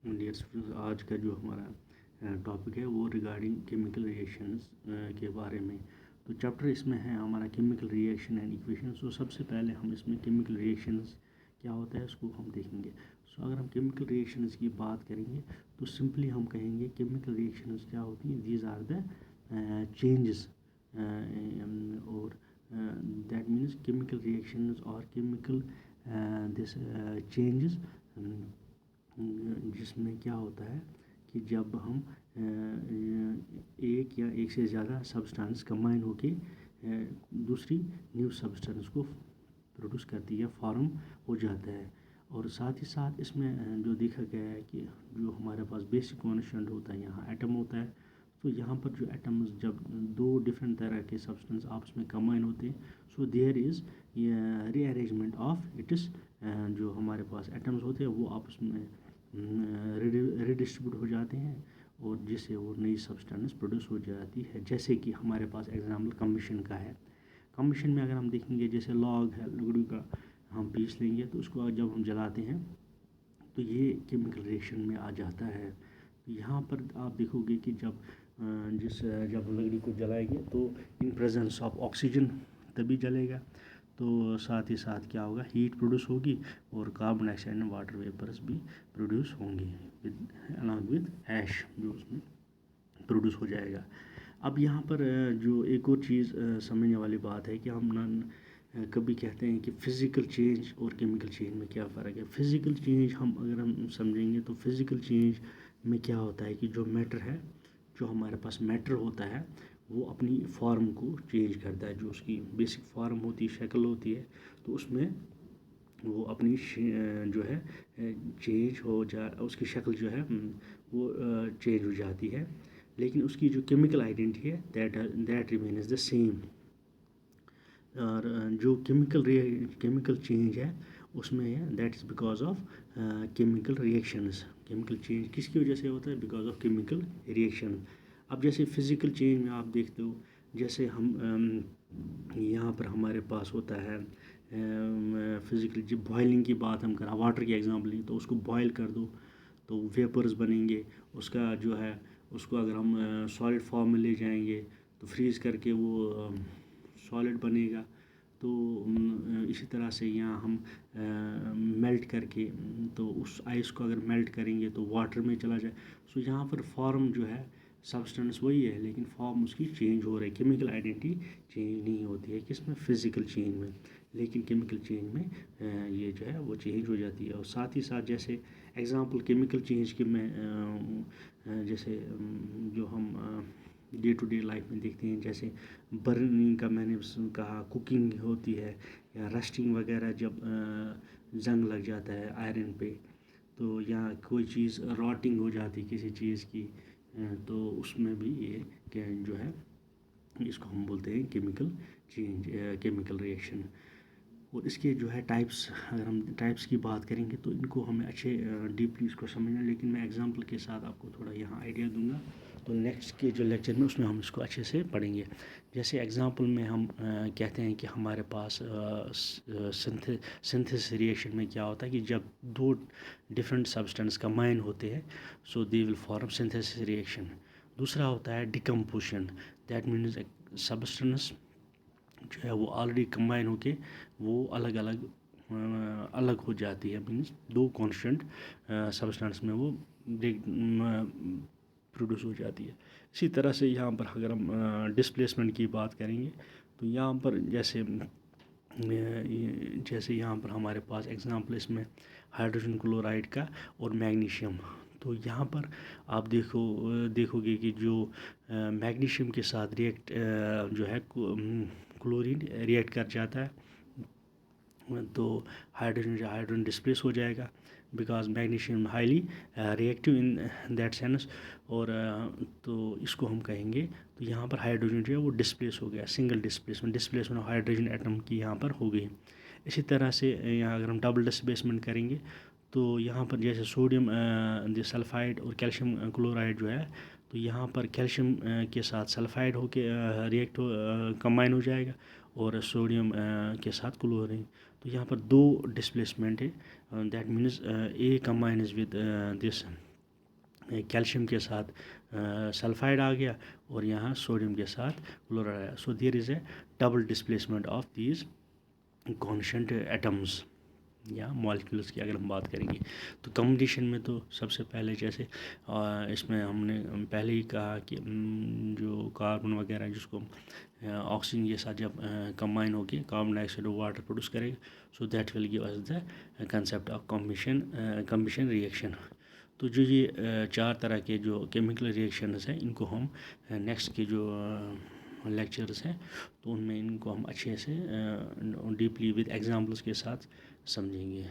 Dear students, آج کا جو ہمارا ٹاپک ہے وہ ریگارڈنگ کیمیکل ریئیکشنز کے بارے میں. تو چیپٹر اس میں ہے ہمارا کیمیکل ریئیکشن اینڈ ایکویشنز. تو سب سے پہلے ہم اس میں کیمیکل ریئیکشنز کیا ہوتا ہے اس کو ہم دیکھیں گے. اگر ہم کیمیکل ریئیکشنز کی بات کریں گے تو سمپلی ہم کہیں گے کیمیکل ریئیکشنز کیا ہوتی ہیں. دیز آر دا چینجز اور دیٹ مینس کیمیکل ریئیکشنز اور کیمیکل دس چینجز جس میں کیا ہوتا ہے کہ جب ہم ایک یا ایک سے زیادہ سبسٹانس کمبائن ہو کے دوسری نیو سبسٹانس کو پروڈیوس کرتی ہے، فارم ہو جاتا ہے. اور ساتھ ہی ساتھ اس میں جو دیکھا گیا ہے کہ جو ہمارے پاس بیسک کانسٹنٹ ہوتا ہے یہاں ایٹم ہوتا ہے. تو یہاں پر جو ایٹمز جب دو ڈفرینٹ طرح کے سبسٹنس آپس میں کمبائن ہوتے ہیں سو there is re arrangement of its. جو ہمارے پاس ایٹمز ہوتے ہیں وہ آپس میں ریڈسٹریبیوٹ ہو جاتے ہیں اور جس سے وہ نئی سبسٹانس پروڈیوس ہو جاتی ہے. جیسے کہ ہمارے پاس ایگزامپل کمبشن کا ہے. کمبشن میں اگر ہم دیکھیں گے جیسے لاگ ہے، لکڑی کا ہم پیس لیں گے تو اس کو جب ہم جلاتے ہیں تو یہ کیمیکل ریئیکشن میں آ جاتا ہے. یہاں پر آپ دیکھو گے کہ جب لکڑی کو جلائیں گے تو ان پریزنس آف آکسیجن تبھی جلے گا. تو ساتھ ہی ساتھ کیا ہوگا، ہیٹ پروڈیوس ہوگی اور carbon dye oxide and water Vipers بھی پروڈیوس ہوں گے الانگ ود ایش جو اس میں پروڈیوس ہو جائے گا. اب یہاں پر جو ایک اور چیز سمجھنے والی بات ہے کہ ہم کبھی کہتے ہیں کہ فزیکل چینج اور کیمیکل چینج میں کیا فرق ہے. فزیکل چینج اگر ہم سمجھیں گے تو فزیکل چینج میں کیا ہوتا ہے کہ جو میٹر ہے، جو ہمارے پاس میٹر ہوتا ہے وہ اپنی فارم کو چینج کرتا ہے. جو اس کی بیسک فارم ہوتی ہے، شکل ہوتی ہے، تو اس میں وہ اپنی جو ہے چینج ہو اس کی شکل جو ہے وہ چینج ہو جاتی ہے. لیکن اس کی جو کیمیکل آئیڈینٹی ہے دیٹ ریمینز دا سیم. اور جو کیمیکل چینج ہے اس میں ہے that is because of chemical reactions. Chemical change کس کی وجہ سے ہوتا ہے؟ Because of chemical reaction. اب جیسے فزیکل چینج میں آپ دیکھتے ہو، جیسے ہم یہاں پر ہمارے پاس ہوتا ہے فزیکل جب بوائلنگ کی بات ہم کریں، واٹر کی ایگزامپل لیں تو اس کو بوائل کر دو تو ویپرز بنیں گے. اس کا جو ہے اس کو اگر ہم سالڈ فارم میں لے جائیں گے تو فریز کر کے وہ سالڈ بنے گا. تو اسی طرح سے یہاں ہم میلٹ کر کے تو اس آئس کو اگر میلٹ کریں گے تو واٹر میں چلا جائے. سو یہاں پر فارم جو ہے سبسٹنس وہی ہے لیکن فارم اس کی چینج ہو رہی ہے. کیمیکل آئیڈینٹی چینج نہیں ہوتی ہے کس میں؟ فزیکل چینج میں. لیکن کیمیکل چینج میں یہ جو ہے وہ چینج ہو جاتی ہے. اور ساتھ ہی ساتھ جیسے ایگزامپل کیمیکل چینج کے میں جیسے جو ہم ڈے ٹو ڈے لائف میں دیکھتے ہیں، جیسے برننگ کا میں نے کہا، کوکنگ ہوتی ہے یا رسٹنگ وغیرہ جب زنگ لگ جاتا ہے آئرن پہ تو یا کوئی چیز راٹنگ ہو جاتی کسی چیز کی تو اس میں بھی یہ جو ہے اس کو ہم بولتے ہیں کیمیکل چینج، کیمیکل ریئیکشن. اور اس کے جو ہے ٹائپس، اگر ہم ٹائپس کی بات کریں گے تو ان کو ہمیں اچھے ڈیپلی اس کو سمجھنا، لیکن میں ایگزامپل کے ساتھ آپ کو تھوڑا یہاں آئیڈیا دوں گا تو نیکسٹ کے جو لیکچر میں اس میں ہم اس کو اچھے سے پڑھیں گے. جیسے ایگزامپل میں ہم کہتے ہیں کہ ہمارے پاس سنتھسس ریئیکشن میں کیا ہوتا ہے کہ جب دو ڈفرینٹ سبسٹنس کمبائن ہوتے ہیں سو دے ول فارم سنتھسس ریئیکشن. دوسرا ہوتا ہے ڈیکمپوزیشن. دیٹ مینز سبسٹنس جو ہے وہ آلریڈی کمبائن ہو کے وہ الگ ہو جاتی ہے. مینس دو کانسٹنٹ سبسٹنس میں وہ پروڈیوس ہو جاتی ہے. اسی طرح سے یہاں پر اگر ہم ڈسپلیسمنٹ کی بات کریں گے تو یہاں پر جیسے یہاں پر ہمارے پاس ایگزامپل اس میں ہائیڈروجن کلورائڈ کا اور میگنیشیم. تو یہاں پر آپ دیکھو گے کہ جو میگنیشیم کے ساتھ ریئیکٹ جو ہے کلورین ریئیکٹ کر جاتا ہے تو ہائیڈروجن ڈسپلیس ہو جائے گا because magnesium highly reactive in that sense. اور تو اس کو ہم کہیں گے تو یہاں پر ہائیڈروجن جو ہے وہ ڈسپلیس ہو گیا، single displacement of hydrogen atom کی یہاں پر ہو گئی. اسی طرح سے یہاں اگر ہم ڈبل ڈسپلیسمنٹ کریں گے تو یہاں پر جیسے سوڈیم سلفائڈ اور کیلشیم کلورائڈ جو ہے تو یہاں پر کیلشیم کے ساتھ سلفائڈ ہو کے کمبائن ہو جائے گا اور سوڈیم کے ساتھ کلورین. تو یہاں پر دو ڈسپلیسمنٹ ہے. That means a combines with this calcium کے ساتھ سلفائڈ آ گیا اور یہاں سوڈیم کے ساتھ کلورائڈ آیا. So there is a double displacement of these constant atoms یا مالیکولس کی اگر ہم بات کریں گے. تو کمبشن میں تو سب سے پہلے جیسے اس میں ہم نے پہلے ہی کہا کہ جو کاربن وغیرہ جس کو آکسیجن کے ساتھ جب کمبائن ہو کے carbon dioxide water produce کرے گا, so that will give us the concept of combustion reaction. تو جو یہ 4 طرح کے جو کیمیکل ریئیکشنز ہیں ان کو ہم نیکسٹ کے جو لیکچرز ہیں تو ان میں ان کو ہم اچھے سے ڈیپلی ود ایگزامپلس کے ساتھ سمجھیں گے.